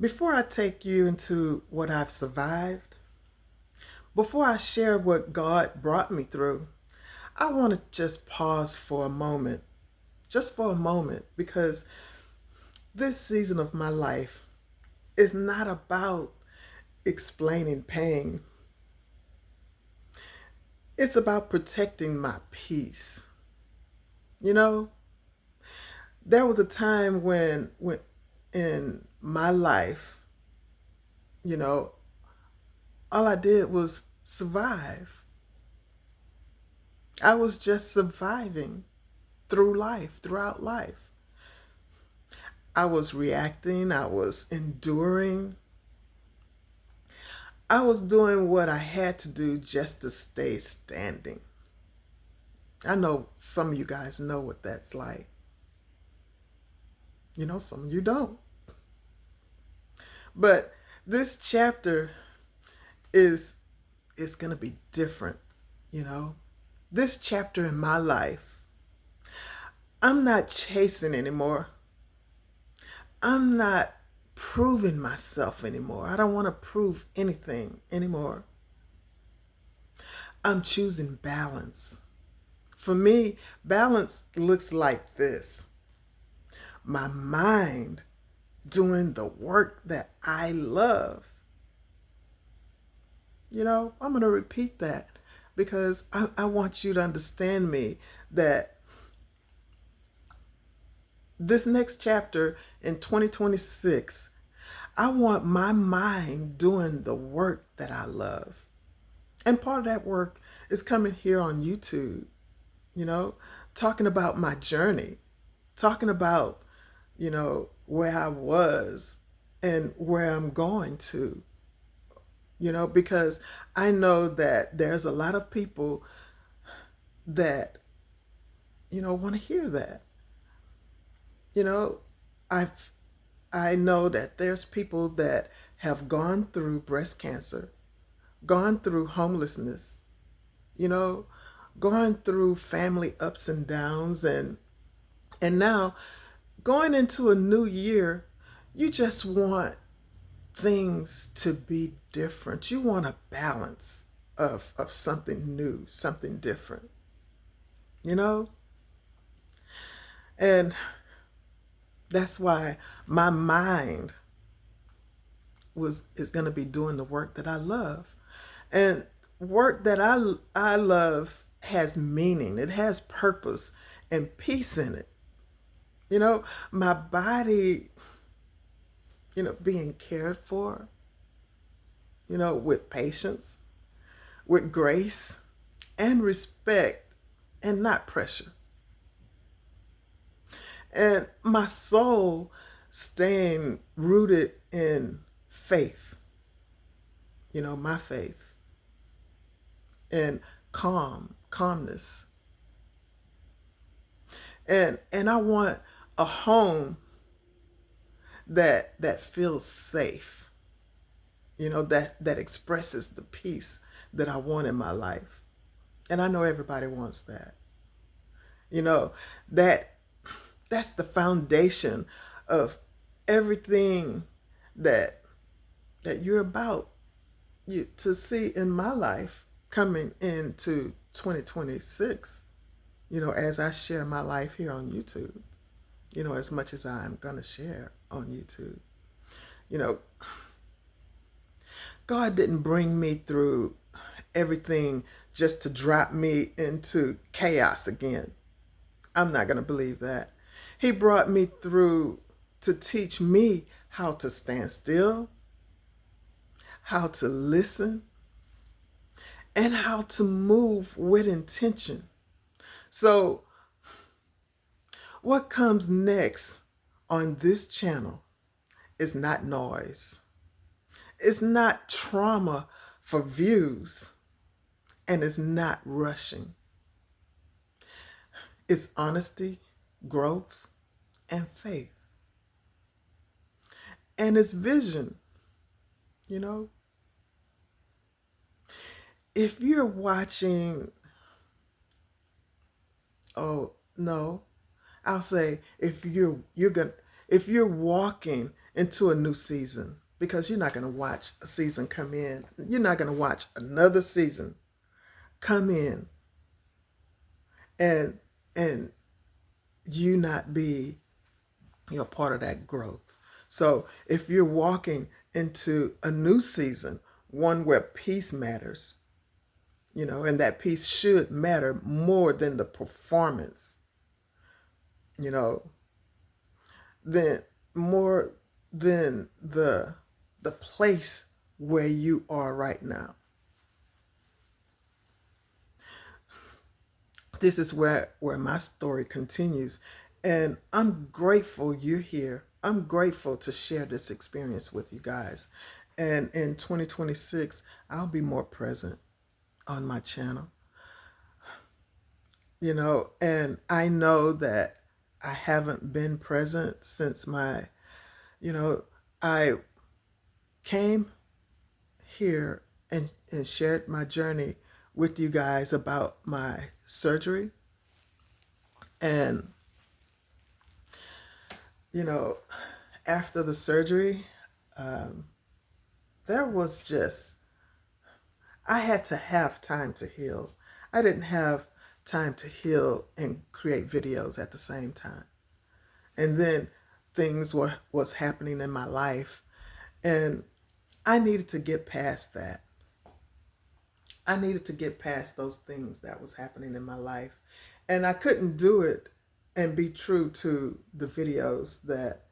Before I take you into what I've survived, before I share what God brought me through, I want to just pause for a moment, just for a moment, because this season of my life is not about explaining pain. It's about protecting my peace. You know, there was a time when in my life, you know, all I did was survive. I was just surviving throughout life. I was reacting, I was enduring, I was doing what I had to do just to stay standing. I know some of you guys know what that's like. You know, some of you don't. But this chapter is going to be different, you know. This chapter in my life, I'm not chasing anymore. I'm not proving myself anymore. I don't want to prove anything anymore. I'm choosing balance. For me, balance looks like this: my mind doing the work that I love. You know, I'm going to repeat that because I want you to understand me that this next chapter in 2026, I want my mind doing the work that I love. And part of that work is coming here on YouTube, you know, talking about my journey, talking about, you know, where I was and where I'm going to, you know, because I know that there's a lot of people that, you know, want to hear that. You know, I know that there's people that have gone through breast cancer, gone through homelessness, you know, gone through family ups and downs, and now going into a new year, you just want things to be different. You want a balance of something new, something different, you know? And that's why my mind is going to be doing the work that I love. And work that I love has meaning. It has purpose and peace in it. You know, my body, you know, being cared for, you know, with patience, with grace and respect and not pressure. And my soul staying rooted in faith, you know, my faith, and calmness. And I want a home that feels safe, you know, that expresses the peace that I want in my life. And I know everybody wants that. You know, that's the foundation of everything that you're about you to see in my life coming into 2026, you know, as I share my life here on YouTube, you know, as much as I'm going to share on YouTube. You know, God didn't bring me through everything just to drop me into chaos again. I'm not going to believe that. He brought me through to teach me how to stand still, how to listen, and how to move with intention. So, what comes next on this channel is not noise. It's not trauma for views, and it's not rushing. It's honesty, growth, and faith. And it's vision, you know. If you're watching, oh no, I'll say if you're walking into a new season, because you're not going to watch a season come in. You're not going to watch another season come in and and you not be, part of that growth. So if you're walking into a new season, one where peace matters, and that peace should matter more than the performance, you know, than more than the place where you are right now. This is where my story continues. And I'm grateful you're here. I'm grateful to share this experience with you guys. And in 2026, I'll be more present on my channel. And I know that I haven't been present since I came here and shared my journey with you guys about my surgery. And, after the surgery, there was just, I had to have time to heal. I didn't have time to heal and create videos at the same time. And then things was happening in my life, and I needed to get past that. I needed to get past those things that was happening in my life. And I couldn't do it and be true to the videos that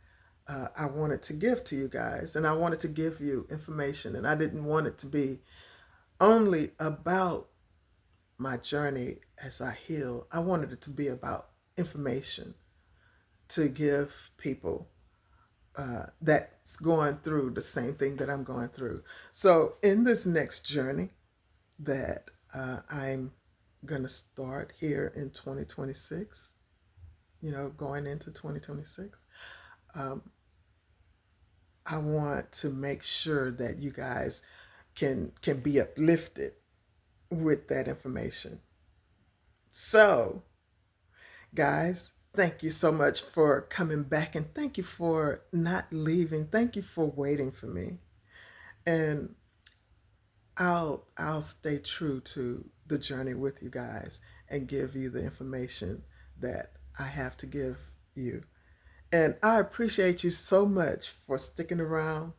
I wanted to give to you guys. And I wanted to give you information. And I didn't want it to be only about my journey as I heal. I wanted it to be about information to give people that's going through the same thing that I'm going through. So in this next journey that I'm going to start here in 2026, going into 2026, I want to make sure that you guys can be uplifted with that information. So, guys, thank you so much for coming back, and thank you for not leaving. Thank you for waiting for me. And I'll stay true to the journey with you guys and give you the information that I have to give you. And I appreciate you so much for sticking around.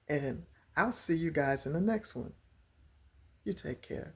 And I'll see you guys in the next one. You take care.